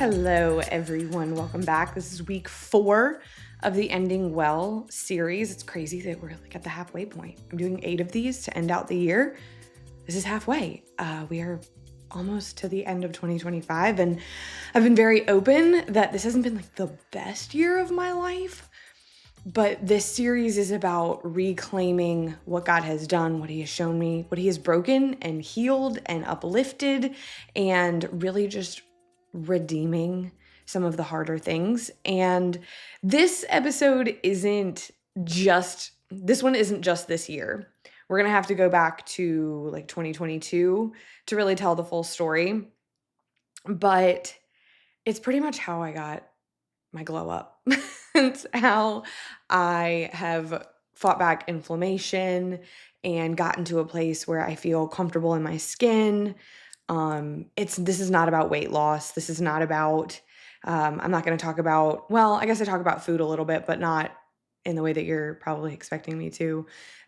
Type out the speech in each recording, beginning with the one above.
Hello, everyone. Welcome back. This is week 4 of the Ending Well series. It's crazy that we're at the halfway point. I'm doing 8 of these to end out the year. This is halfway. We are almost to the end of 2025, and I've been very open that this hasn't been the best year of my life, but this series is about reclaiming what God has done, what He has shown me, what He has broken and healed and uplifted, and really just redeeming some of the harder things. And this episode isn't just this year. We're going to have to go back to 2022 to really tell the full story. But it's pretty much how I got my glow up. It's how I have fought back inflammation and gotten to a place where I feel comfortable in my skin. This is not about weight loss. This is not about, I'm not going to talk about, well, I guess I talk about food a little bit, but not in the way that you're probably expecting me to.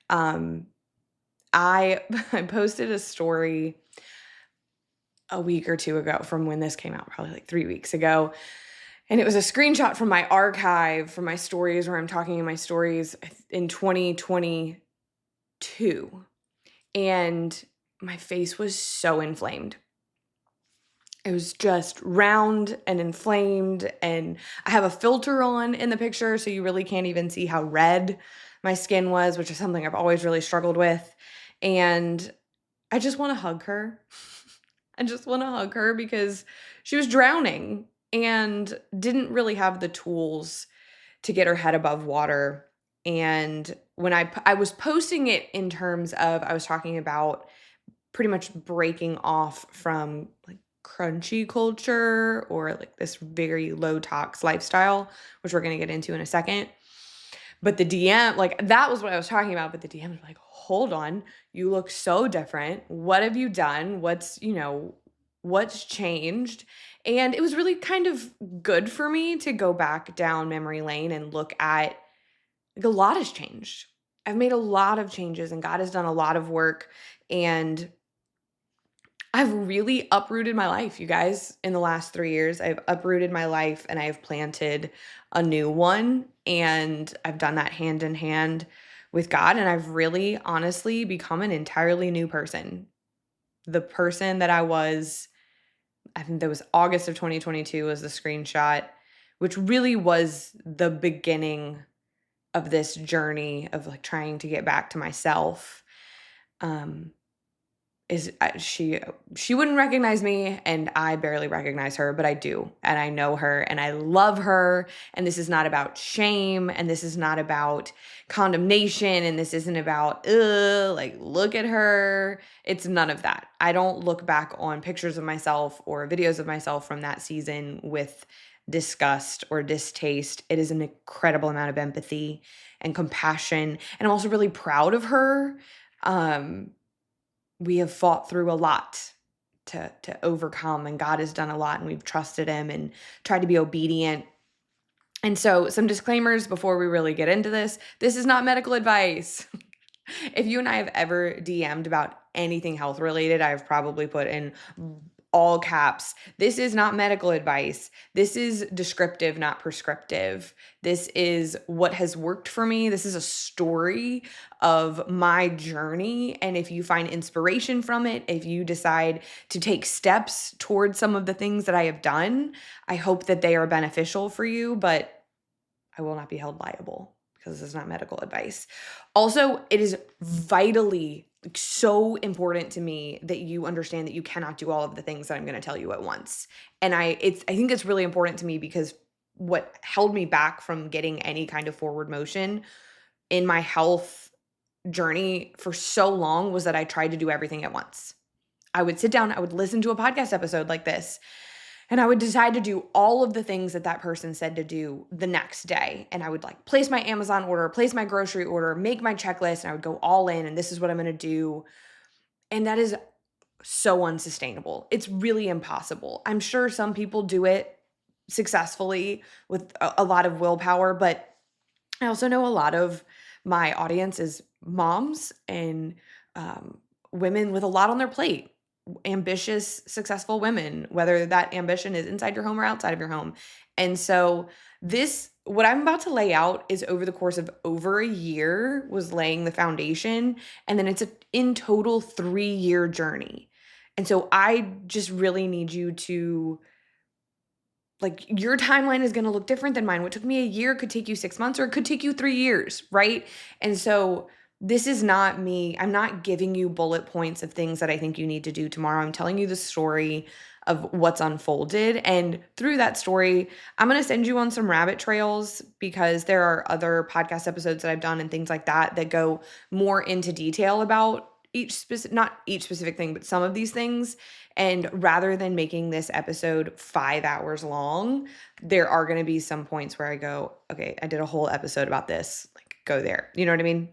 I posted a story a week or two ago from when this came out, probably 3 weeks ago. And it was a screenshot from my archive, from my stories, where I'm talking in my stories in 2022. And my face was so inflamed. It was just round and inflamed, and I have a filter on in the picture, so you really can't even see how red my skin was, which is something I've always really struggled with. And I just want to hug her. I just want to hug her because she was drowning and didn't really have the tools to get her head above water. And when I was posting it in terms of, I was talking about pretty much breaking off from crunchy culture or this very low tox lifestyle, which we're going to get into in a second. But the DM, that was what I was talking about. But the DM was like, hold on, you look so different. What have you done? What's changed? And it was really kind of good for me to go back down memory lane and look at a lot has changed. I've made a lot of changes and God has done a lot of work, and I've really uprooted my life, you guys, in the last 3 years. I've uprooted my life and I've planted a new one, and I've done that hand in hand with God, and I've really honestly become an entirely new person. The person that I was, I think that was August of 2022 was the screenshot, which really was the beginning of this journey of trying to get back to myself. She wouldn't recognize me, and I barely recognize her, but I do, and I know her, and I love her, and this is not about shame, and this is not about condemnation, and this isn't about look at her. It's none of that. I don't look back on pictures of myself or videos of myself from that season with disgust or distaste. It is an incredible amount of empathy and compassion, and I'm also really proud of her. We have fought through a lot to overcome, and God has done a lot, and we've trusted Him and tried to be obedient. And so some disclaimers before we really get into this. This is not medical advice. If you and I have ever DM'd about anything health related, I've probably put in all caps, this is not medical advice. This is descriptive, not prescriptive. This is what has worked for me. This is a story of my journey. And if you find inspiration from it, if you decide to take steps towards some of the things that I have done, I hope that they are beneficial for you, but I will not be held liable because this is not medical advice. Also, it is vitally so important to me that you understand that you cannot do all of the things that I'm going to tell you at once. And I think it's really important to me because what held me back from getting any kind of forward motion in my health journey for so long was that I tried to do everything at once. I would sit down, I would listen to a podcast episode like this, and I would decide to do all of the things that person said to do the next day. And I would place my Amazon order, place my grocery order, make my checklist, and I would go all in, and this is what I'm going to do. And that is so unsustainable. It's really impossible. I'm sure some people do it successfully with a lot of willpower, but I also know a lot of my audience is moms and women with a lot on their plate. ambitious, successful women, whether that ambition is inside your home or outside of your home. And so what I'm about to lay out is over the course of over a year was laying the foundation. And then it's in total 3-year journey. And so I just really need you to, like, your timeline is going to look different than mine. What took me a year could take you 6 months, or it could take you 3 years, right? And so this is not me. I'm not giving you bullet points of things that I think you need to do tomorrow. I'm telling you the story of what's unfolded. And through that story, I'm going to send you on some rabbit trails, because there are other podcast episodes that I've done and things like that that go more into detail about not each specific thing, but some of these things. And rather than making this episode 5 hours long, there are going to be some points where I go, okay, I did a whole episode about this. Like, go there. You know what I mean?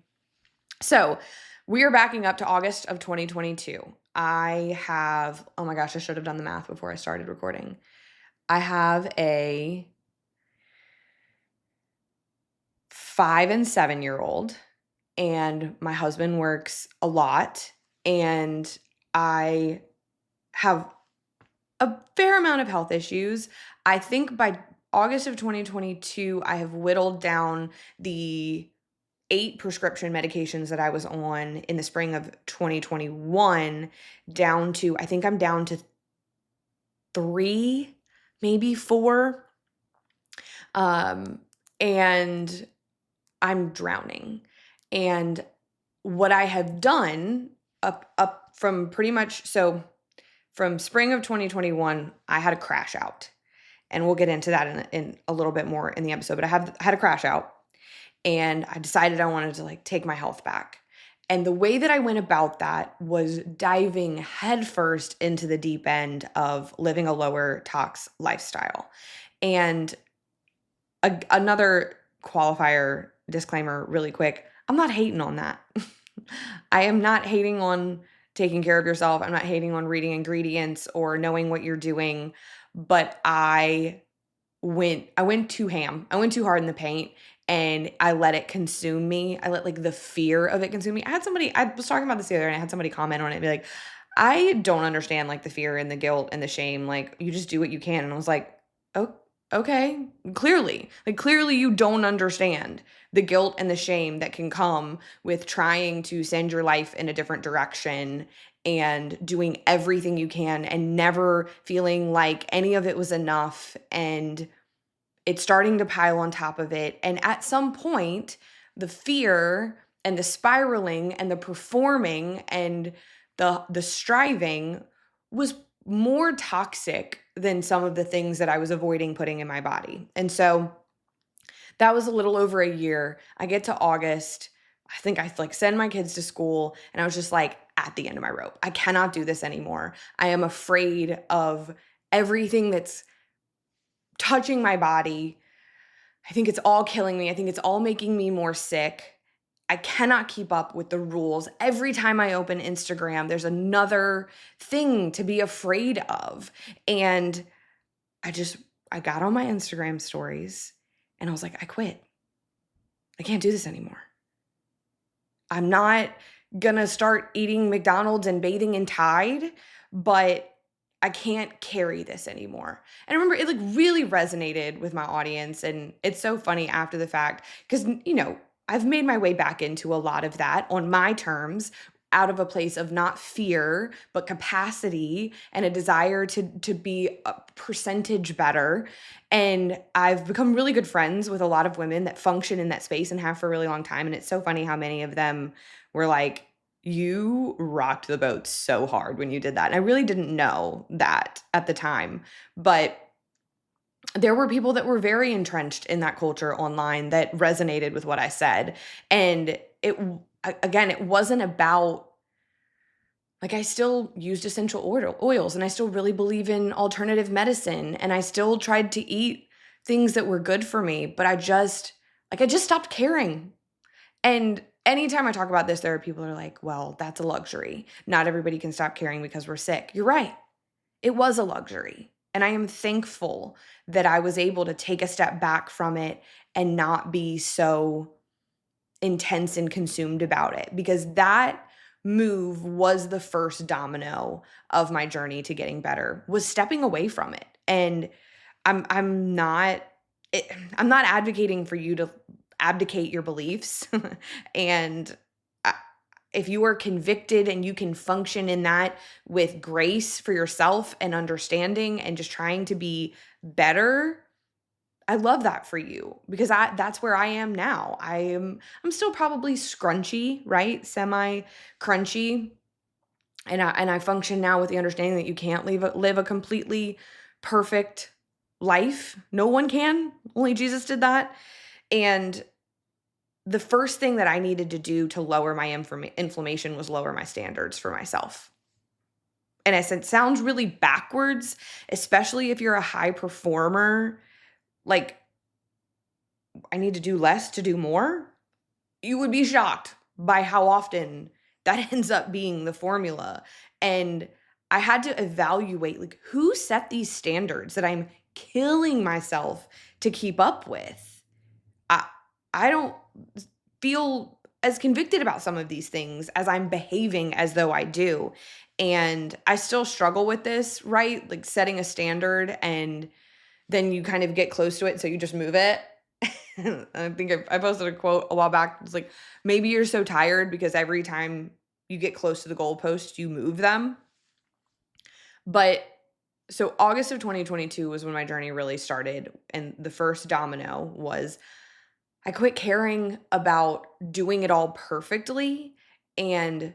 So we are backing up to August of 2022. Oh my gosh, I should have done the math before I started recording. I have a 5 and 7-year-old, and my husband works a lot, and I have a fair amount of health issues. I think by August of 2022, I have whittled down the 8 prescription medications that I was on in the spring of 2021 down to, I think I'm down to 3, maybe 4. And I'm drowning. And what I have done up from pretty much, so from spring of 2021, I had a crash out. And we'll get into that in a little bit more in the episode. But I had a crash out. And I decided I wanted to, like, take my health back. And the way that I went about that was diving headfirst into the deep end of living a lower tox lifestyle. And another qualifier, disclaimer really quick, I'm not hating on that. I am not hating on taking care of yourself. I'm not hating on reading ingredients or knowing what you're doing, but I went too ham. I went too hard in the paint, and I let it consume me. I let, like, the fear of it consume me. I was talking about this the other day, and I had somebody comment on it and be like, I don't understand, like, the fear and the guilt and the shame. Like, you just do what you can. And I was like, oh, okay, clearly you don't understand the guilt and the shame that can come with trying to send your life in a different direction and doing everything you can and never feeling like any of it was enough, and it's starting to pile on top of it. And at some point, the fear and the spiraling and the performing and the striving was more toxic than some of the things that I was avoiding putting in my body. And so that was a little over a year. I get to August. I think I, like, send my kids to school, and I was just like at the end of my rope. I cannot do this anymore. I am afraid of everything that's touching my body. I think it's all killing me. I think it's all making me more sick. I cannot keep up with the rules. Every time I open Instagram, there's another thing to be afraid of. And I got on my Instagram stories, and I was like, I quit. I can't do this anymore. I'm not gonna start eating McDonald's and bathing in Tide, but I can't carry this anymore. And I remember it, like, really resonated with my audience. And it's so funny after the fact, because, I've made my way back into a lot of that on my terms, out of a place of not fear, but capacity and a desire to be a percentage better. And I've become really good friends with a lot of women that function in that space and have for a really long time. And it's so funny how many of them were like, you rocked the boat so hard when you did that. And I really didn't know that at the time, but there were people that were very entrenched in that culture online that resonated with what I said. And it wasn't about, like, I still used essential oils, and I still really believe in alternative medicine, and I still tried to eat things that were good for me, but I just stopped caring. And anytime I talk about this, there are people that are like, well, that's a luxury. Not everybody can stop caring because we're sick. You're right. It was a luxury. And I am thankful that I was able to take a step back from it and not be so intense and consumed about it, because that move was the first domino of my journey to getting better, was stepping away from it. And I'm not I'm not advocating for you to abdicate your beliefs. And I if you are convicted and you can function in that with grace for yourself and understanding and just trying to be better, I love that for you because that's where I am now. I'm still probably scrunchy, right? Semi crunchy. And I function now with the understanding that you can't live a completely perfect life. No one can. Only Jesus did that. And the first thing that I needed to do to lower my inflammation was lower my standards for myself. And I said, sounds really backwards, especially if you're a high performer. Like, I need to do less to do more. You would be shocked by how often that ends up being the formula. And I had to evaluate, like, who set these standards that I'm killing myself to keep up with? I don't feel as convicted about some of these things as I'm behaving as though I do. And I still struggle with this, right? Like setting a standard and then you kind of get close to it, so you just move it. I think I posted a quote a while back. It's like, maybe you're so tired because every time you get close to the goalpost, you move them. But so August of 2022 was when my journey really started. And the first domino was I quit caring about doing it all perfectly and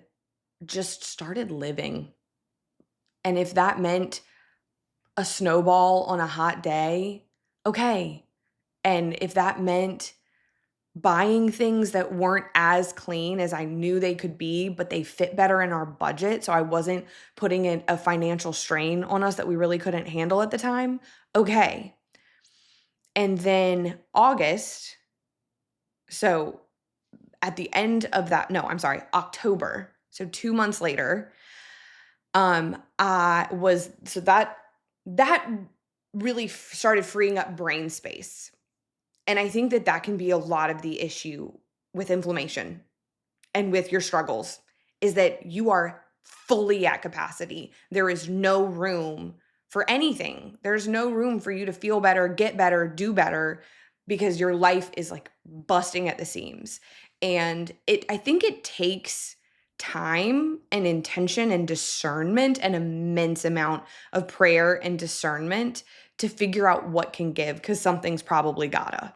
just started living. And if that meant a snowball on a hot day, okay. And if that meant buying things that weren't as clean as I knew they could be, but they fit better in our budget, so I wasn't putting in a financial strain on us that we really couldn't handle at the time, okay. And then August, so at the end of that, no, I'm sorry, October, so 2 months later, I was so that really started freeing up brain space. And I think that can be a lot of the issue with inflammation and with your struggles is that you are fully at capacity. There is no room for anything. There's no room for you to feel better, get better, do better because your life is like busting at the seams. And I think it takes time and intention and discernment, an immense amount of prayer and discernment to figure out what can give because something's probably gotta.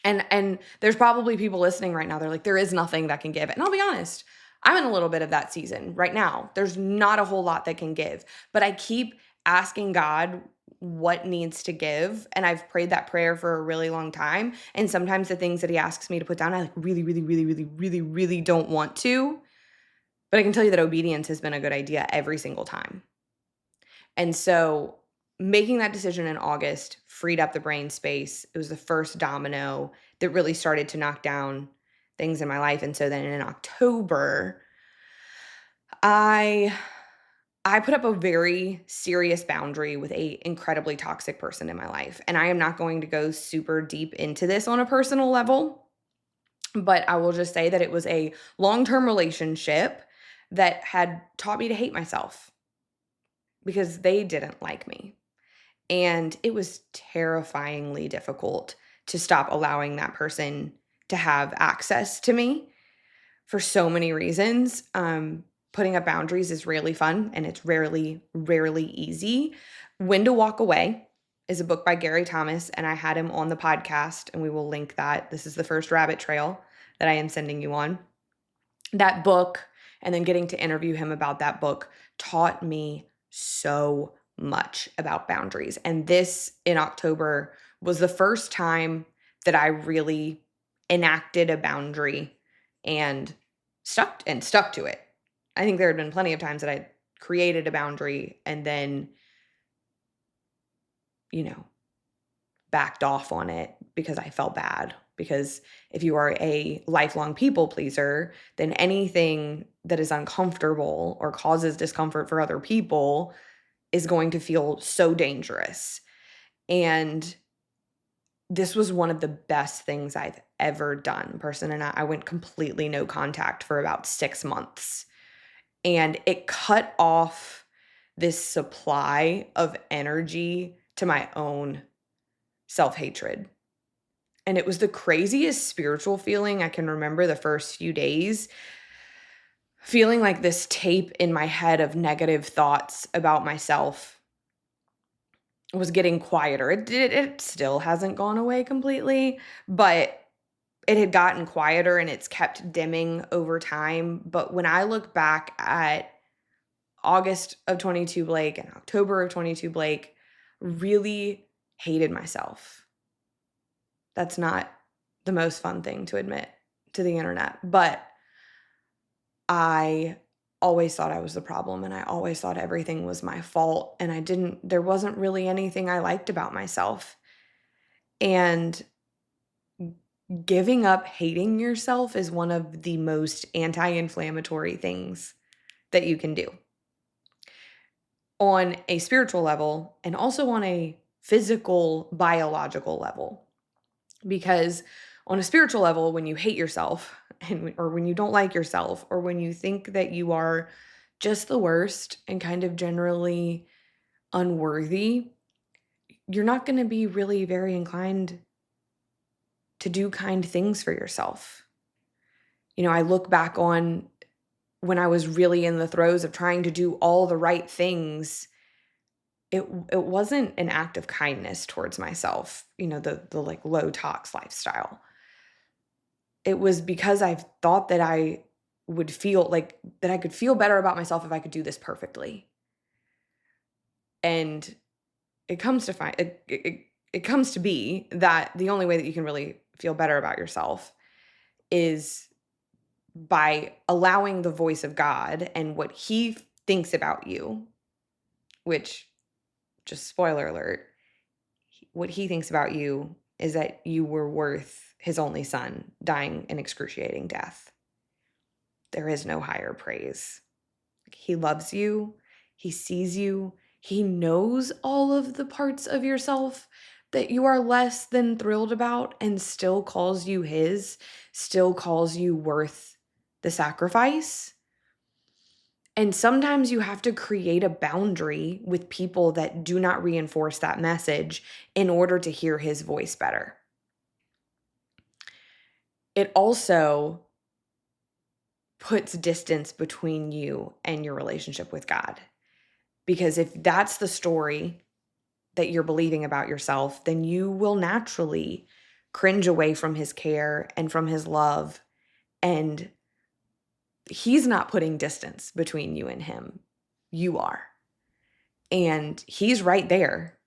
And there's probably people listening right now. They're like, there is nothing that can give. And I'll be honest, I'm in a little bit of that season right now. There's not a whole lot that can give. But I keep asking God what needs to give. And I've prayed that prayer for a really long time. And sometimes the things that he asks me to put down, I like really, really, really, really, really, really don't want to. But I can tell you that obedience has been a good idea every single time. And so making that decision in August freed up the brain space. It was the first domino that really started to knock down things in my life. And so then in October, I put up a very serious boundary with a incredibly toxic person in my life. And I am not going to go super deep into this on a personal level, but I will just say that it was a long-term relationship that had taught me to hate myself because they didn't like me. And it was terrifyingly difficult to stop allowing that person to have access to me for so many reasons. Putting up boundaries is really fun and it's rarely easy. When to Walk Away is a book by Gary Thomas, and I had him on the podcast, and we will link that. This is the first rabbit trail that I am sending you on. That book, and then getting to interview him about that book, taught me so much about boundaries. And this in October was the first time that I really enacted a boundary and stuck to it. I think there had been plenty of times that I created a boundary and then, backed off on it because I felt bad. Because if you are a lifelong people pleaser, then anything that is uncomfortable or causes discomfort for other people is going to feel so dangerous. And this was one of the best things I've ever done. Person and I went completely no contact for about 6 months. And it cut off this supply of energy to my own self-hatred. And it was the craziest spiritual feeling I can remember the first few days, feeling like this tape in my head of negative thoughts about myself was getting quieter. It still hasn't gone away completely, but it had gotten quieter and it's kept dimming over time. But when I look back at August of 22 Blake and October of 22 Blake, really hated myself. That's not the most fun thing to admit to the internet, but I always thought I was the problem and I always thought everything was my fault, and there wasn't really anything I liked about myself. And giving up hating yourself is one of the most anti-inflammatory things that you can do on a spiritual level and also on a physical, biological level. Because on a spiritual level, when you hate yourself or when you don't like yourself or when you think that you are just the worst and kind of generally unworthy, you're not going to be really very inclined to do kind things for yourself. I look back on when I was really in the throes of trying to do all the right things. It wasn't an act of kindness towards myself, the like low tox lifestyle. It was because I thought that I would feel like that I could feel better about myself if I could do this perfectly. And it comes to be that the only way that you can really feel better about yourself is by allowing the voice of God and what he thinks about you, which, just spoiler alert, what he thinks about you is that you were worth his only son dying an excruciating death. There is no higher praise. He loves you. He sees you. He knows all of the parts of yourself that you are less than thrilled about and still calls you his, still calls you worth the sacrifice. And sometimes you have to create a boundary with people that do not reinforce that message in order to hear his voice better. It also puts distance between you and your relationship with God. Because if that's the story that you're believing about yourself, then you will naturally cringe away from his care and from his love. And he's not putting distance between you and him. You are. And he's right there,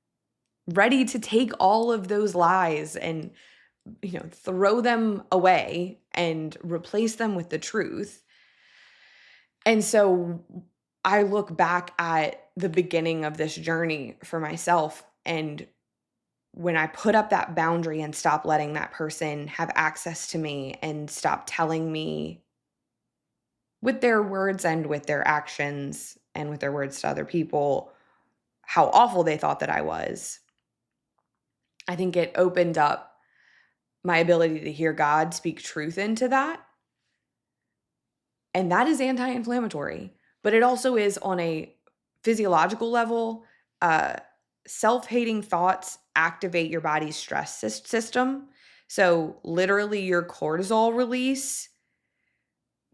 ready to take all of those lies and, throw them away and replace them with the truth. And so I look back at the beginning of this journey for myself, and when I put up that boundary and stop letting that person have access to me and stop telling me with their words and with their actions and with their words to other people how awful they thought that I was, I think it opened up my ability to hear God speak truth into that. And that is anti-inflammatory, but it also is on a physiological level. Self-hating thoughts activate your body's stress system. So literally your cortisol release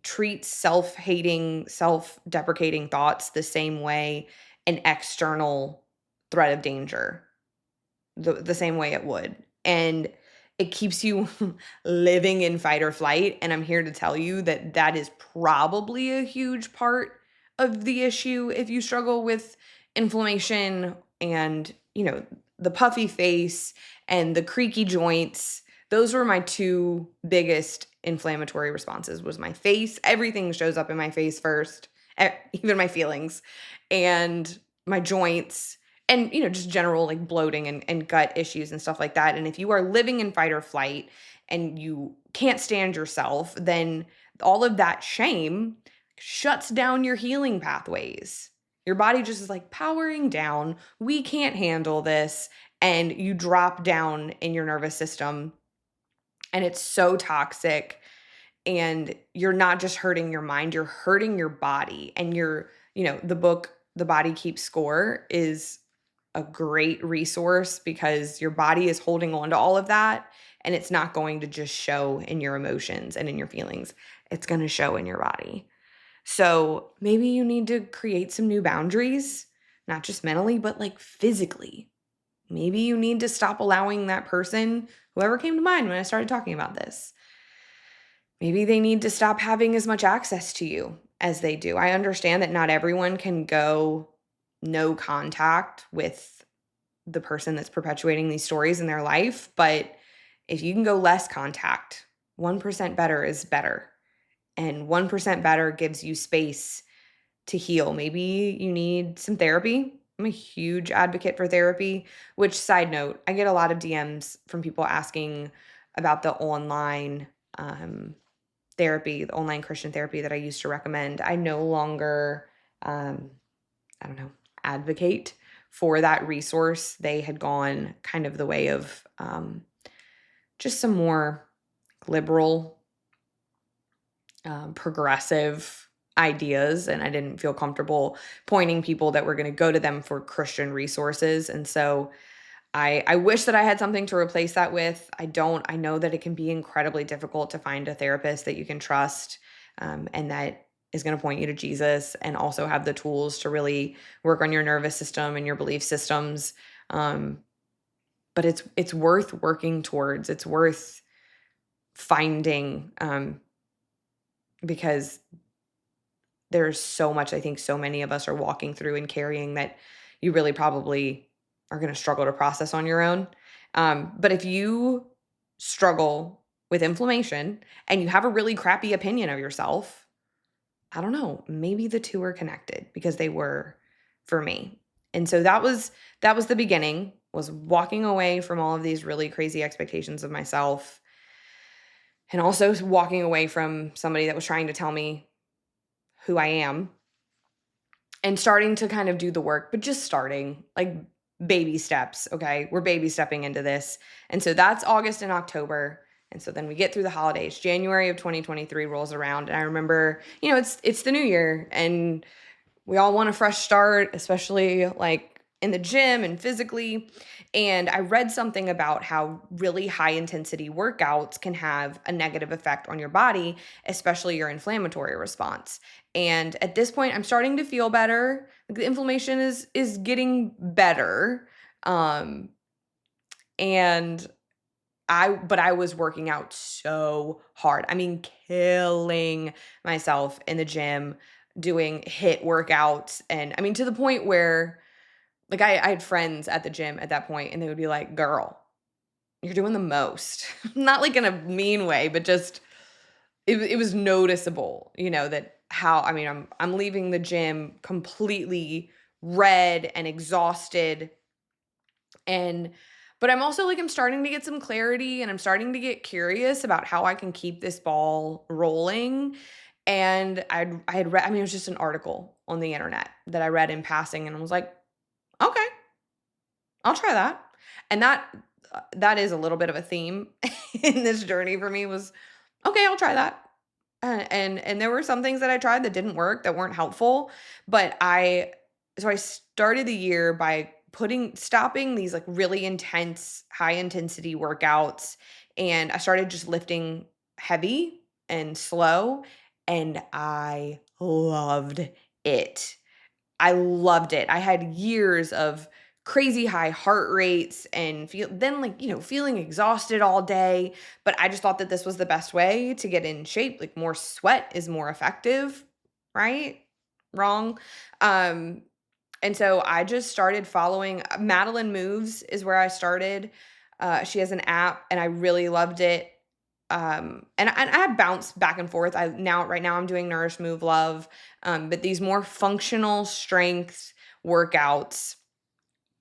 treats self-hating, self-deprecating thoughts the same way an external threat of danger, the same way it would. And it keeps you living in fight or flight. And I'm here to tell you that that is probably a huge part of the issue if you struggle with inflammation and, the puffy face and the creaky joints. Those were my two biggest inflammatory responses. Was my face. Everything shows up in my face first, even my feelings, and my joints. And, just general like bloating and gut issues and stuff like that. And if you are living in fight or flight and you can't stand yourself, then all of that shame shuts down your healing pathways. Your body just is like powering down. We can't handle this. And you drop down in your nervous system And it's so toxic. And you're not just hurting your mind, you're hurting your body. And the book, The Body Keeps Score, is a great resource because your body is holding on to all of that. And it's not going to just show in your emotions and in your feelings, it's going to show in your body. So maybe you need to create some new boundaries, not just mentally, but like physically. Maybe you need to stop allowing that person, whoever came to mind when I started talking about this, maybe they need to stop having as much access to you as they do. I understand that not everyone can go no contact with the person that's perpetuating these stories in their life, but if you can go less contact, 1% better is better. And 1% better gives you space to heal. Maybe you need some therapy. I'm a huge advocate for therapy, which, side note, I get a lot of DMs from people asking about the online therapy, the online Christian therapy that I used to recommend. I no longer, I don't know, advocate for that resource. They had gone kind of the way of just some more liberal, progressive ideas, and I didn't feel comfortable pointing people that were going to go to them for Christian resources. And so I wish that I had something to replace that with. I don't. I know that it can be incredibly difficult to find a therapist that you can trust, and that is going to point you to Jesus and also have the tools to really work on your nervous system and your belief systems. But it's worth working towards. It's worth finding, because there's so much I think so many of us are walking through and carrying that you really probably are going to struggle to process on your own. But if you struggle with inflammation and you have a really crappy opinion of yourself, I don't know, maybe the two are connected, because they were for me. And so that was the beginning, was walking away from all of these really crazy expectations of myself, and also walking away from somebody that was trying to tell me who I am, and starting to kind of do the work, but just starting, like, baby steps. Okay, we're baby stepping into this. And so that's August and October. And so then we get through the holidays. January of 2023 rolls around, and I remember, it's the new year, and we all want a fresh start, especially like in the gym and physically. And I read something about how really high intensity workouts can have a negative effect on your body, especially your inflammatory response. And at this point, I'm starting to feel better. Like, the inflammation is getting better. And I was working out so hard. I mean, killing myself in the gym, doing HIIT workouts. And I mean, to the point where, like, I had friends at the gym at that point, and they would be like, "Girl, you're doing the most." Not like in a mean way, but just it was noticeable, that how, I mean, I'm leaving the gym completely red and exhausted. And but I'm also, like, I'm starting to get some clarity, and I'm starting to get curious about how I can keep this ball rolling. And I had read, I mean, it was just an article on the internet that I read in passing, and I was like, "Okay, I'll try that." And that is a little bit of a theme in this journey for me, was, "Okay, I'll try that." And there were some things that I tried that didn't work, that weren't helpful, but I started the year by stopping these, like, really intense, high intensity workouts, and I started just lifting heavy and slow, and I loved it. I loved it. I had years of crazy high heart rates, and feeling exhausted all day, but I just thought that this was the best way to get in shape. Like, more sweat is more effective, right? Wrong. Um and so I just started following, Madeline Moves is where I started. She has an app, and I really loved it. And I bounce back and forth. Right now I'm doing Nourish, Move, Love, but these more functional strength workouts.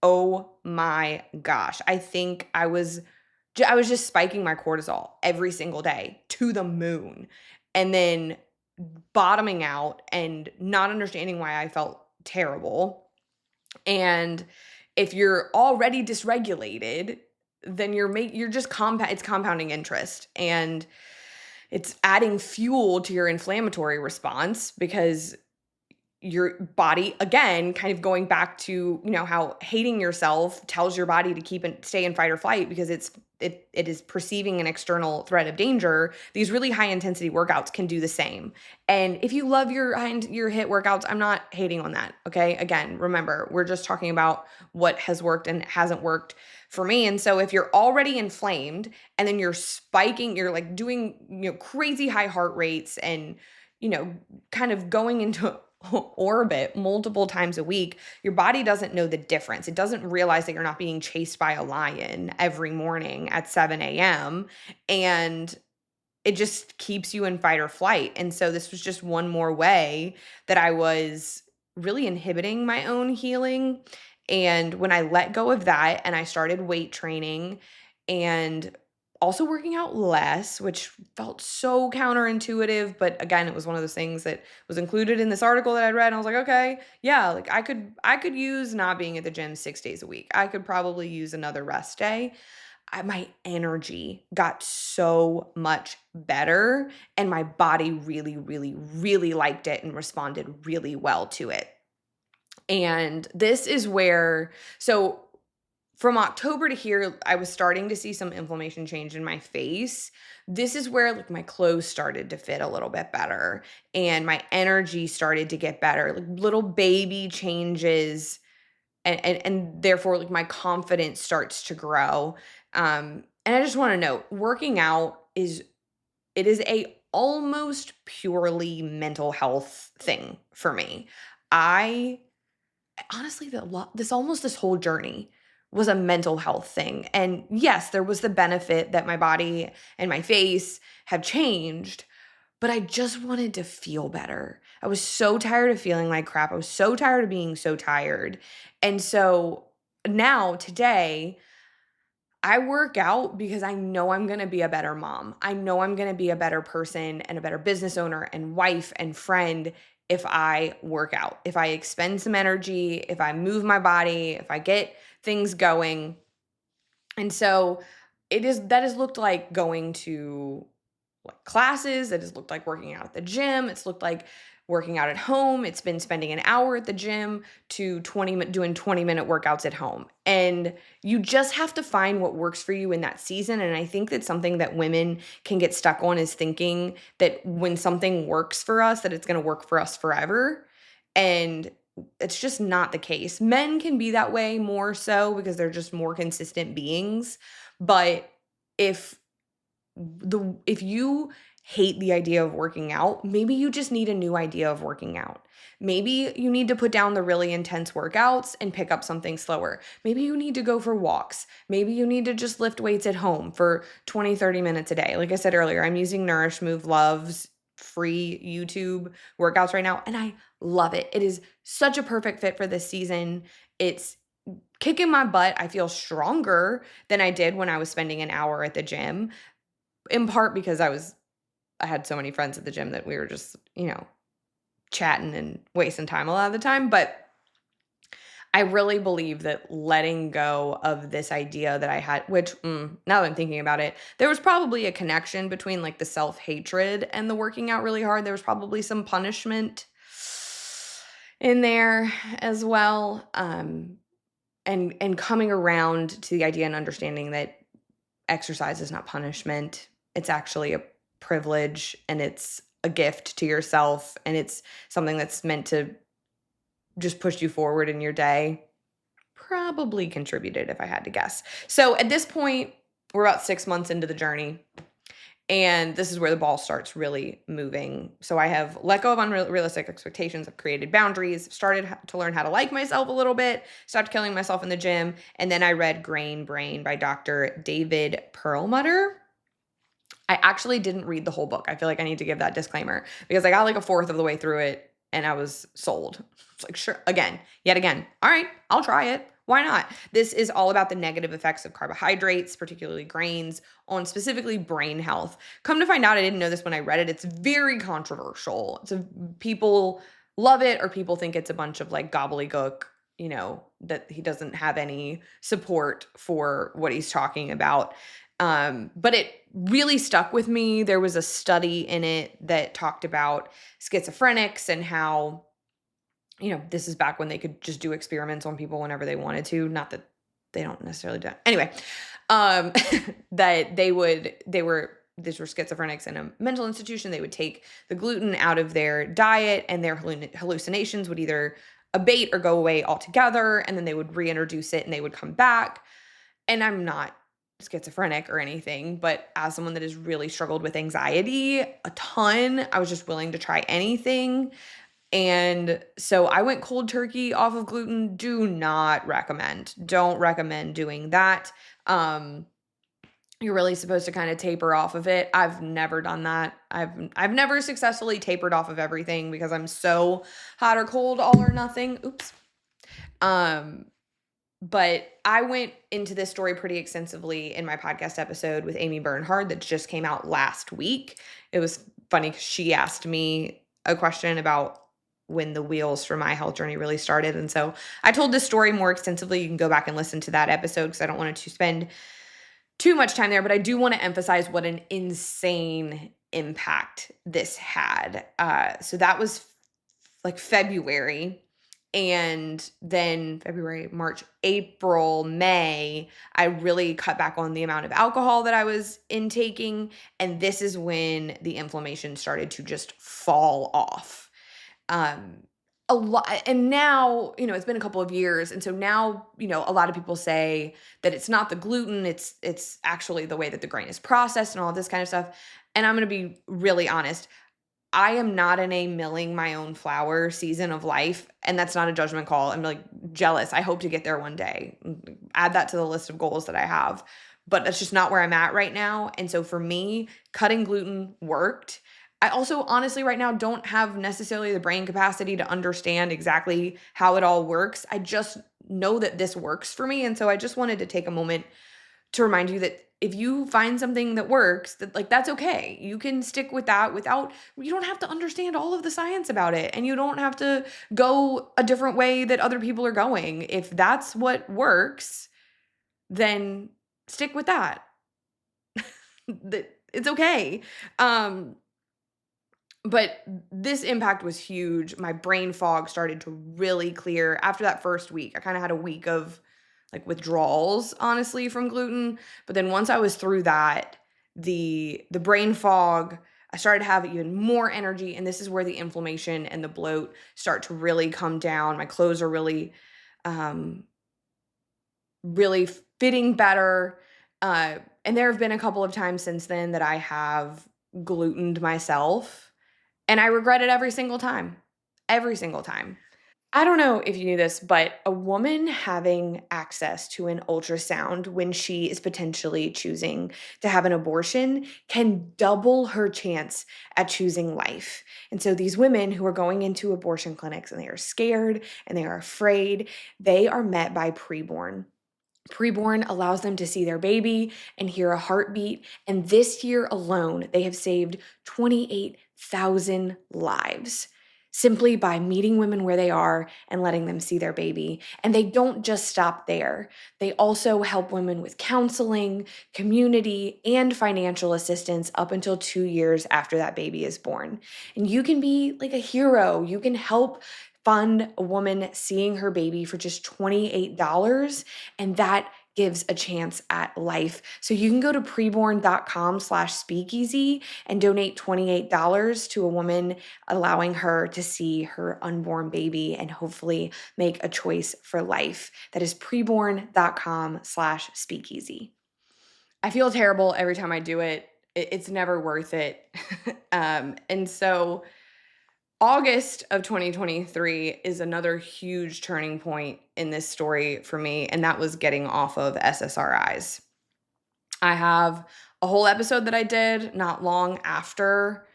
Oh my gosh! I think I was just spiking my cortisol every single day to the moon, and then bottoming out and not understanding why I felt terrible. And if you're already dysregulated, then you're just it's compounding interest, and it's adding fuel to your inflammatory response because your body, again, kind of going back to, how hating yourself tells your body to stay in fight or flight because it is perceiving an external threat of danger. These really high intensity workouts can do the same. And if you love your HIIT workouts, I'm not hating on that. Okay. Again, remember, we're just talking about what has worked and hasn't worked for me. And so if you're already inflamed and then you're spiking, you're like doing, crazy high heart rates and, kind of going into orbit multiple times a week, your body doesn't know the difference. It doesn't realize that you're not being chased by a lion every morning at 7 a.m. And it just keeps you in fight or flight. And so this was just one more way that I was really inhibiting my own healing. And when I let go of that and I started weight training and also working out less, which felt so counterintuitive, but again, it was one of those things that was included in this article that I read, and I was like, okay, yeah, like I could use not being at the gym 6 days a week. I could probably use another rest day. My energy got so much better, and my body really, really, really liked it and responded really well to it. And this is where, so from October to here, I was starting to see some inflammation change in my face. This is where like my clothes started to fit a little bit better and my energy started to get better, like little baby changes, and therefore like my confidence starts to grow. And I just want to note, working out is a almost purely mental health thing for me. I honestly, this whole journey was a mental health thing. And yes, there was the benefit that my body and my face have changed, but I just wanted to feel better. I was so tired of feeling like crap. I was so tired of being so tired. And so now, today, I work out because I know I'm going to be a better mom. I know I'm going to be a better person and a better business owner and wife and friend if I work out, if I expend some energy, if I move my body, if I get things going. And so that has looked like going to like classes. It has looked like working out at the gym. It's looked like working out at home. It's been spending an hour at the gym to doing 20-minute workouts at home. And you just have to find what works for you in that season. And I think that's something that women can get stuck on, is thinking that when something works for us, that it's going to work for us forever. And it's just not the case. Men can be that way more so because they're just more consistent beings. But if you hate the idea of working out, maybe you just need a new idea of working out. Maybe you need to put down the really intense workouts and pick up something slower. Maybe you need to go for walks. Maybe you need to just lift weights at home for 20, 30 minutes a day. Like I said earlier, I'm using Nourish Move Love's free YouTube workouts right now, and I love it. It is such a perfect fit for this season. It's kicking my butt. I feel stronger than I did when I was spending an hour at the gym, in part because I had so many friends at the gym that we were just, chatting and wasting time a lot of the time. But I really believe that letting go of this idea that I had, which now that I'm thinking about it, there was probably a connection between like the self-hatred and the working out really hard. There was probably some punishment in there as well. And coming around to the idea and understanding that exercise is not punishment. It's actually a privilege, and it's a gift to yourself, and it's something that's meant to just push you forward in your day. Probably contributed, if I had to guess. So at this point, we're about 6 months into the journey, and this is where the ball starts really moving. So I have let go of unrealistic expectations. I've created boundaries, started to learn how to like myself a little bit, stopped killing myself in the gym, and then I read Grain Brain by Dr. David Perlmutter. I actually didn't read the whole book. I feel like I need to give that disclaimer because I got like a fourth of the way through it and I was sold. It's like, sure, yet again. All right, I'll try it. Why not? This is all about the negative effects of carbohydrates, particularly grains, on specifically brain health. Come to find out, I didn't know this when I read it. It's very controversial. People love it or people think it's a bunch of like gobbledygook that he doesn't have any support for what he's talking about. But it really stuck with me. There was a study in it that talked about schizophrenics and how, this is back when they could just do experiments on people whenever they wanted to. Not that they don't necessarily do. Anyway, that these were schizophrenics in a mental institution. They would take the gluten out of their diet, and their hallucinations would either abate or go away altogether, and then they would reintroduce it and they would come back. And I'm not schizophrenic or anything, but as someone that has really struggled with anxiety a ton, I was just willing to try anything. And so I went cold turkey off of gluten. Do not recommend. Don't recommend doing that. You're really supposed to kind of taper off of it. I've never done that. I've never successfully tapered off of everything because I'm so hot or cold, all or nothing. Oops. But I went into this story pretty extensively in my podcast episode with Amy Bernhard that just came out last week. It was funny because she asked me a question about when the wheels for my health journey really started. And so I told this story more extensively. You can go back and listen to that episode because I don't want it to spend too much time there, but I do want to emphasize what an insane impact this had. So that was like February. And then February, March, April, May, I really cut back on the amount of alcohol that I was intaking. And this is when the inflammation started to just fall off. A lot. And now, it's been a couple of years. And so now, a lot of people say that it's not the gluten, it's actually the way that the grain is processed and all this kind of stuff. And I'm going to be really honest. I am not in a milling my own flour season of life, and that's not a judgment call. I'm like jealous. I hope to get there one day. Add that to the list of goals that I have, but that's just not where I'm at right now. And so for me, cutting gluten worked. I also honestly right now don't have necessarily the brain capacity to understand exactly how it all works. I just know that this works for me. And so I just wanted to take a moment to remind you that if you find something that works, that's okay. You can stick with that you don't have to understand all of the science about it, and you don't have to go a different way that other people are going. If that's what works, then stick with that. It's okay. But this impact was huge. My brain fog started to really clear after that first week. I kind of had a week of withdrawals, honestly, from gluten. But then once I was through that, the brain fog, I started to have even more energy. And this is where the inflammation and the bloat start to really come down. My clothes are really, really fitting better. And there have been a couple of times since then that I have glutened myself. And I regret it every single time. Every single time. I don't know if you knew this, but a woman having access to an ultrasound when she is potentially choosing to have an abortion can double her chance at choosing life. And so these women who are going into abortion clinics and they are scared and they are afraid, they are met by preborn. Preborn allows them to see their baby and hear a heartbeat. And this year alone, they have saved 28,000 lives simply by meeting women where they are and letting them see their baby. And they don't just stop there. They also help women with counseling, community, and financial assistance up until 2 years after that baby is born. And you can be like a hero. You can help fund a woman seeing her baby for just $28, and that gives a chance at life. So you can go to preborn.com/speakeasy and donate $28 to a woman, allowing her to see her unborn baby and hopefully make a choice for life. That is preborn.com/speakeasy. I feel terrible every time I do it. It's never worth it. And so August of 2023 is another huge turning point in this story for me, and that was getting off of SSRIs. I have a whole episode that I did not long after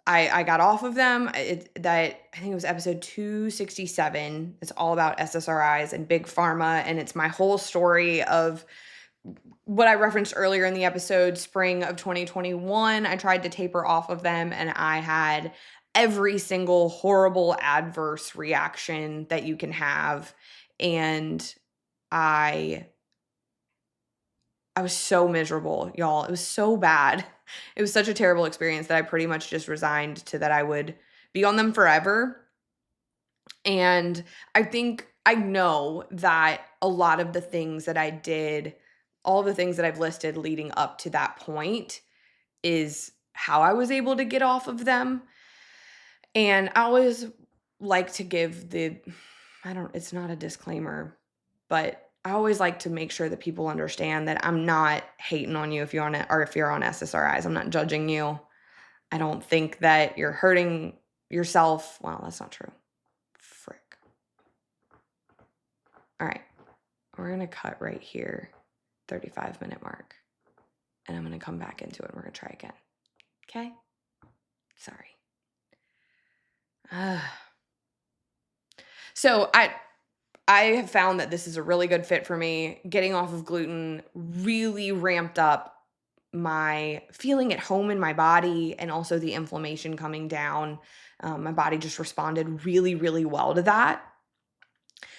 I got off of them. I think it was episode 267. It's all about SSRIs and big pharma, and it's my whole story of what I referenced earlier in the episode. Spring of 2021, I tried to taper off of them, and I had every single horrible adverse reaction that you can have. And I was so miserable, y'all. It was so bad. It was such a terrible experience that I pretty much just resigned to that I would be on them forever. And I know that a lot of the things that I did, all of the things that I've listed leading up to that point is how I was able to get off of them. And I always like to give it's not a disclaimer, but I always like to make sure that people understand that I'm not hating on you if you're on it or if you're on SSRIs. I'm not judging you. I don't think that you're hurting yourself. Well, that's not true. Frick. All right. We're going to cut right here, 35-minute mark. And I'm going to come back into it and we're going to try again. Okay? Sorry. So I have found that this is a really good fit for me. Getting off of gluten really ramped up my feeling at home in my body and also the inflammation coming down. My body just responded really, really well to that.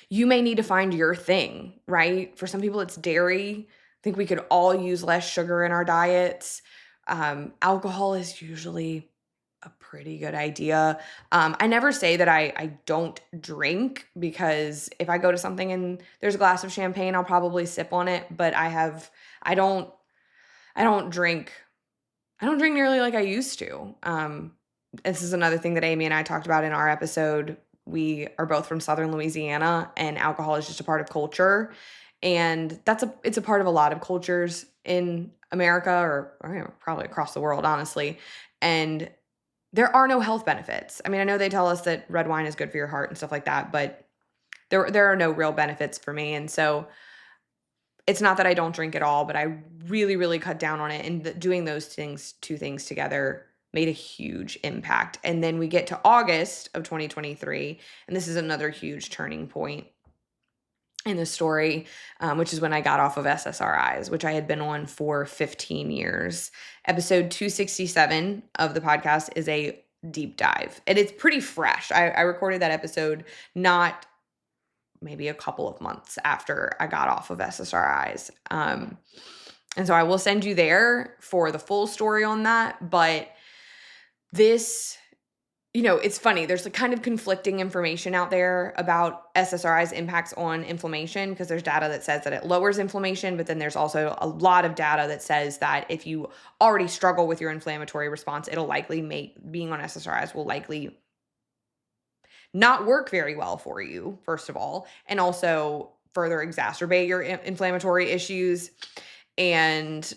You may need to find your thing, right? For some people, it's dairy. I think we could all use less sugar in our diets. Alcohol is usually a pretty good idea. I never say that I don't drink, because if I go to something and there's a glass of champagne, I'll probably sip on it, but I don't drink. I don't drink nearly like I used to. This is another thing that Amy and I talked about in our episode. We are both from Southern Louisiana, and alcohol is just a part of culture. And it's a part of a lot of cultures in America, or probably across the world, honestly. And there are no health benefits. I mean, I know they tell us that red wine is good for your heart and stuff like that, but there are no real benefits for me. And so it's not that I don't drink at all, but I really, really cut down on it. And doing those two things together made a huge impact. And then we get to August of 2023, and this is another huge turning point in the story, which is when I got off of SSRIs, which I had been on for 15 years. Episode 267 of the podcast is a deep dive, and it's pretty fresh. I recorded that episode not maybe a couple of months after I got off of SSRIs. And so I will send you there for the full story on that. But this, it's funny. There's a kind of conflicting information out there about SSRIs' impacts on inflammation, because there's data that says that it lowers inflammation, but then there's also a lot of data that says that if you already struggle with your inflammatory response, it'll likely being on SSRIs will likely not work very well for you, first of all, and also further exacerbate your inflammatory issues. And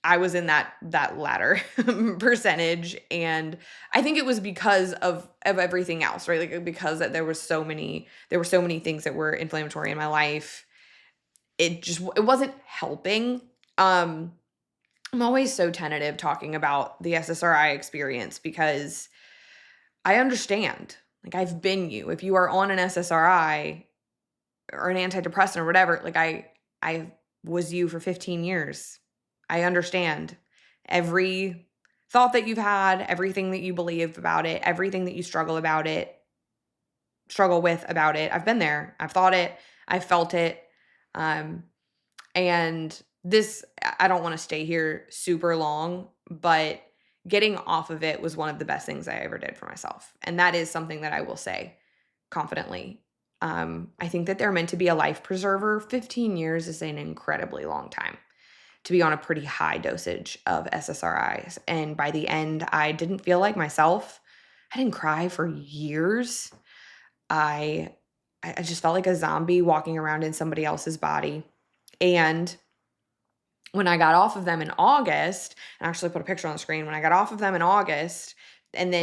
I was in that latter percentage, and I think it was because of everything else, right? Like, because there were so many things that were inflammatory in my life. It wasn't helping. I'm always so tentative talking about the SSRI experience, because I understand. Like, I've been you. If you are on an SSRI or an antidepressant or whatever, like I was you for 15 years. I understand every thought that you've had, everything that you believe about it, everything that you struggle with about it. I've been there. I've thought it. I've felt it. And this, I don't want to stay here super long, but getting off of it was one of the best things I ever did for myself. And that is something that I will say confidently. I think that they're meant to be a life preserver. 15 years is an incredibly long time to be on a pretty high dosage of SSRIs. And by the end, I didn't feel like myself. I didn't cry for years. I just felt like a zombie walking around in somebody else's body. And when I got off of them in August, and I actually put a picture on the screen, when I got off of them in August, and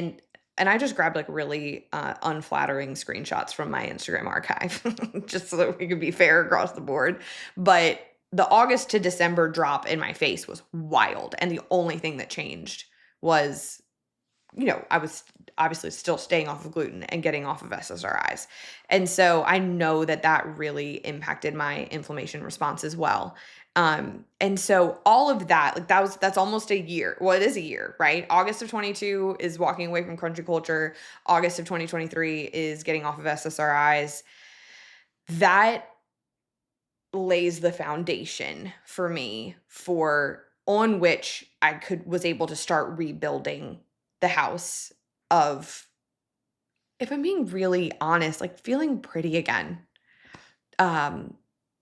I just grabbed like really unflattering screenshots from my Instagram archive, just so that we could be fair across the board. But the August to December drop in my face was wild. And the only thing that changed was, I was obviously still staying off of gluten and getting off of SSRIs. And so I know that really impacted my inflammation response as well. And so all of that, like that's almost a year. Well, it is a year, right? August of 22 is walking away from country culture. August of 2023 is getting off of SSRIs. That lays the foundation for me for on which I was able to start rebuilding the house of, if I'm being really honest, like feeling pretty again.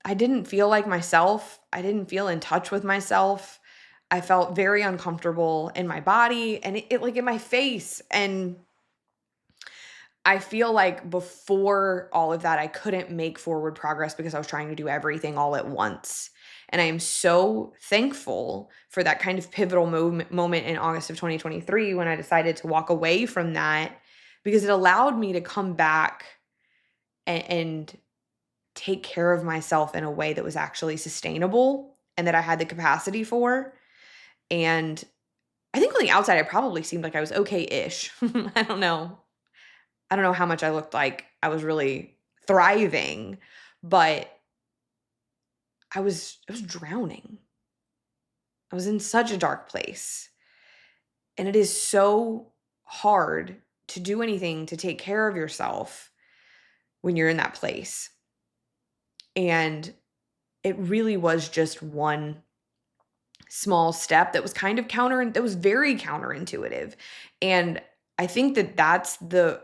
I didn't feel like myself. I didn't feel in touch with myself. I felt very uncomfortable in my body and it like in my face. And I feel like before all of that, I couldn't make forward progress because I was trying to do everything all at once. And I am so thankful for that kind of pivotal moment in August of 2023 when I decided to walk away from that, because it allowed me to come back and take care of myself in a way that was actually sustainable and that I had the capacity for. And I think on the outside, I probably seemed like I was okay-ish. I don't know. I don't know how much I looked like I was really thriving, but I was drowning. I was in such a dark place. And it is so hard to do anything to take care of yourself when you're in that place. And it really was just one small step that was kind of that was very counterintuitive. And I think that that's the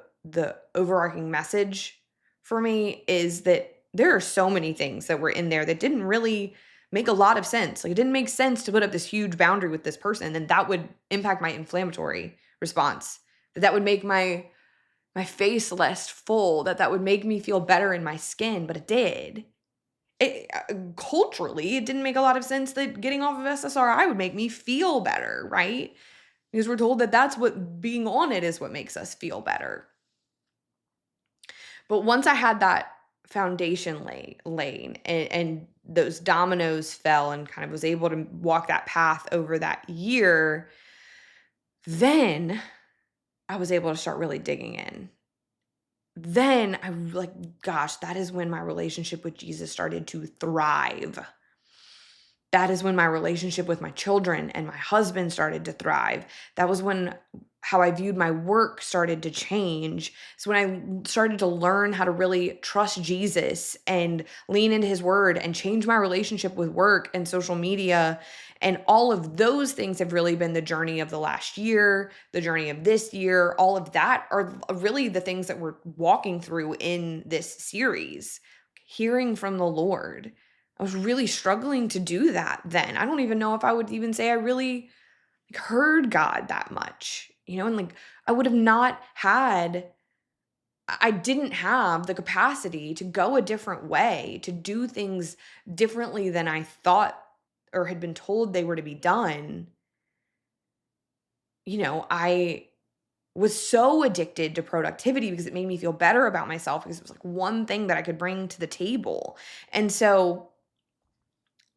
overarching message for me, is that there are so many things that were in there that didn't really make a lot of sense. Like, it didn't make sense to put up this huge boundary with this person, and that would impact my inflammatory response. That would make my face less full, that would make me feel better in my skin, but it did. Culturally, it didn't make a lot of sense that getting off of SSRI would make me feel better, right? Because we're told that that's what being on it is, what makes us feel better. But once I had that foundation laid and those dominoes fell and kind of was able to walk that path over that year, then I was able to start really digging in. Then I like, gosh, that is when my relationship with Jesus started to thrive. That is when my relationship with my children and my husband started to thrive. That was when how I viewed my work started to change. It's when I started to learn how to really trust Jesus and lean into his word and change my relationship with work and social media. And all of those things have really been the journey of the last year, the journey of this year. All of that are really the things that we're walking through in this series, hearing from the Lord. I was really struggling to do that then. I don't even know if I would even say I really heard God that much, and like I would have not had, I didn't have the capacity to go a different way, to do things differently than I thought or had been told they were to be done. I was so addicted to productivity because it made me feel better about myself, because it was like one thing that I could bring to the table. And so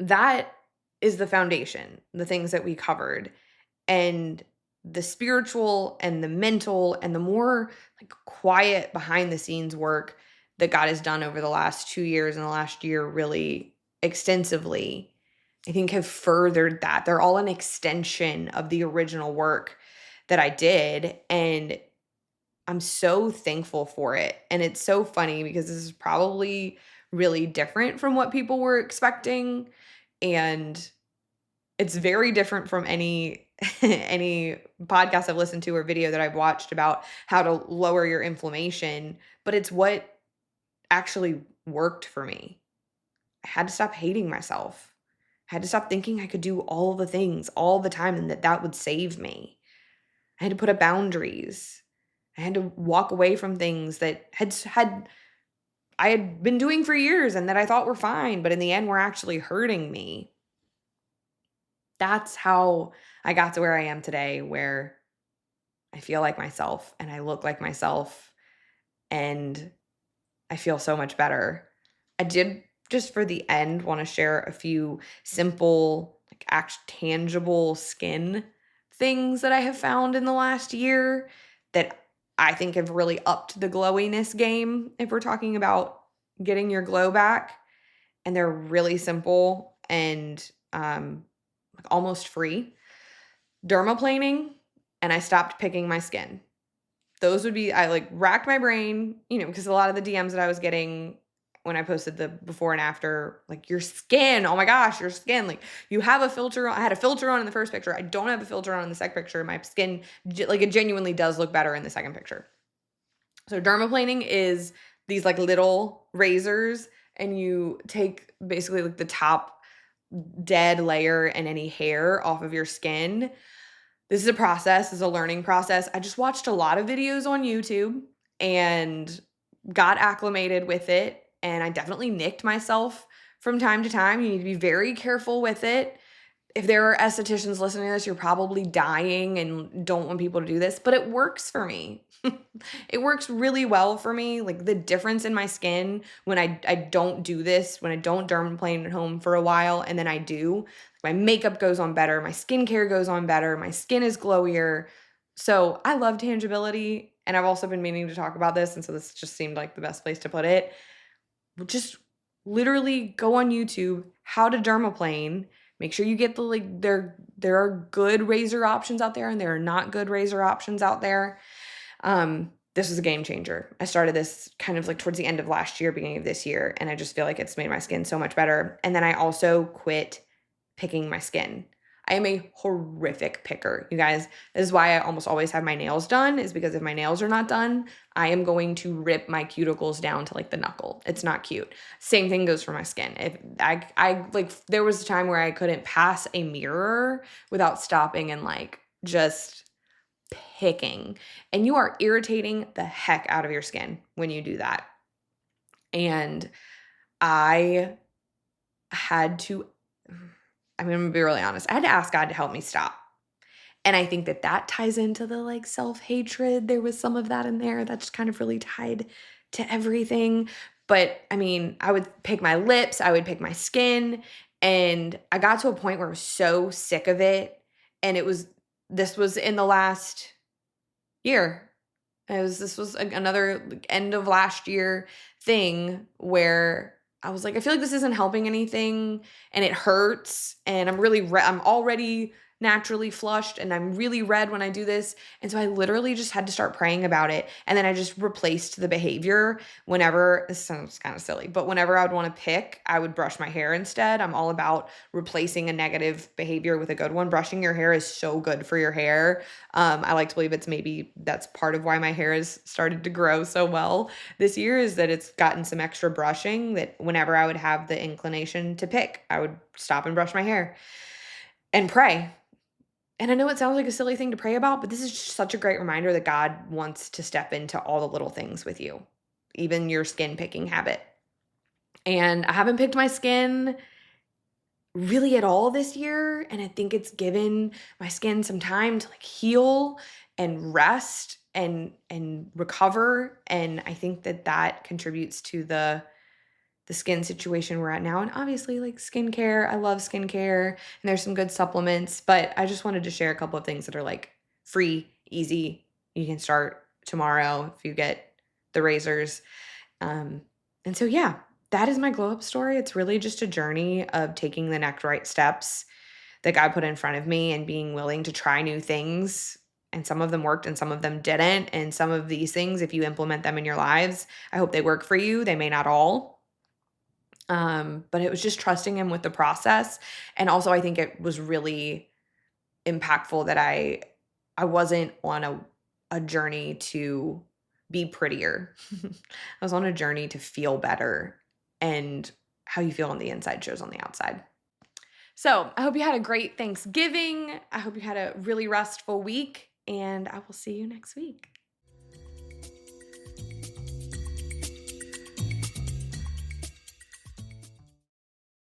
that is the foundation, the things that we covered. And the spiritual and the mental and the more like quiet behind the scenes work that God has done over the last 2 years and the last year really extensively, I think have furthered that. They're all an extension of the original work that I did. And I'm so thankful for it. And it's so funny because this is probably really different from what people were expecting. And it's very different from any any podcast I've listened to or video that I've watched about how to lower your inflammation, but it's what actually worked for me. I had to stop hating myself. I had to stop thinking I could do all the things all the time and that would save me. I had to put up boundaries. I had to walk away from things that I had been doing for years and that I thought were fine, but in the end were actually hurting me. That's how I got to where I am today, where I feel like myself and I look like myself and I feel so much better. I did, just for the end, want to share a few simple, like tangible skin things that I have found in the last year that I think have really upped the glowiness game if we're talking about getting your glow back. And they're really simple and like almost free. Dermaplaning, and I stopped picking my skin. Those would be, I like racked my brain, because a lot of the DMs that I was getting when I posted the before and after, like, your skin, oh my gosh, your skin, like, you have a filter on. I had a filter on in the first picture. I don't have a filter on in the second picture. My skin, like, it genuinely does look better in the second picture. So dermaplaning is these like little razors, and you take basically like the top dead layer and any hair off of your skin. This is a process, this is a learning process. I just watched a lot of videos on YouTube and got acclimated with it, and I definitely nicked myself from time to time. You need to be very careful with it. If there are estheticians listening to this, you're probably dying and don't want people to do this, but it works for me. It works really well for me. Like, the difference in my skin when I don't do this, when I don't dermaplane at home for a while, and then I do, my makeup goes on better, my skincare goes on better, my skin is glowier. So I love tangibility, and I've also been meaning to talk about this, and so this just seemed like the best place to put it. Just literally go on YouTube, how to dermaplane. Make sure you get the, like, there are good razor options out there, and there are not good razor options out there. This was a game changer. I started this kind of like towards the end of last year, beginning of this year, and I just feel like it's made my skin so much better. And then I also quit picking my skin. I am a horrific picker, you guys. This is why I almost always have my nails done, is because if my nails are not done, I am going to rip my cuticles down to like the knuckle. It's not cute. Same thing goes for my skin. If I like, there was a time where I couldn't pass a mirror without stopping and like just picking, and you are irritating the heck out of your skin when you do that. And I had to, I'm going to be really honest, I had to ask God to help me stop. And I think that ties into the like self-hatred. There was some of that in there that's kind of really tied to everything. But I mean, I would pick my lips, I would pick my skin, and I got to a point where I was so sick of it. And this was in the last year. This was another like, end of last year thing where I was like, I feel like this isn't helping anything, and it hurts, and I'm already naturally flushed, and I'm really red when I do this. And so I literally just had to start praying about it. And then I just replaced the behavior whenever, this sounds kind of silly, but whenever I would want to pick, I would brush my hair instead. I'm all about replacing a negative behavior with a good one. Brushing your hair is so good for your hair. I like to believe that's part of why my hair has started to grow so well this year, is that it's gotten some extra brushing, that whenever I would have the inclination to pick, I would stop and brush my hair and pray. And I know it sounds like a silly thing to pray about, but this is just such a great reminder that God wants to step into all the little things with you, even your skin picking habit. And I haven't picked my skin really at all this year, and I think it's given my skin some time to like heal and rest and recover, and I think that contributes to the skin situation we're at now. And obviously, like, skincare, I love skincare, and there's some good supplements, but I just wanted to share a couple of things that are like free, easy. You can start tomorrow if you get the razors. And so, yeah, that is my glow up story. It's really just a journey of taking the next right steps that God put in front of me and being willing to try new things. And some of them worked and some of them didn't. And some of these things, if you implement them in your lives, I hope they work for you. They may not all. But it was just trusting him with the process. And also I think it was really impactful that I wasn't on a journey to be prettier. I was on a journey to feel better, and how you feel on the inside shows on the outside. So I hope you had a great Thanksgiving. I hope you had a really restful week, and I will see you next week.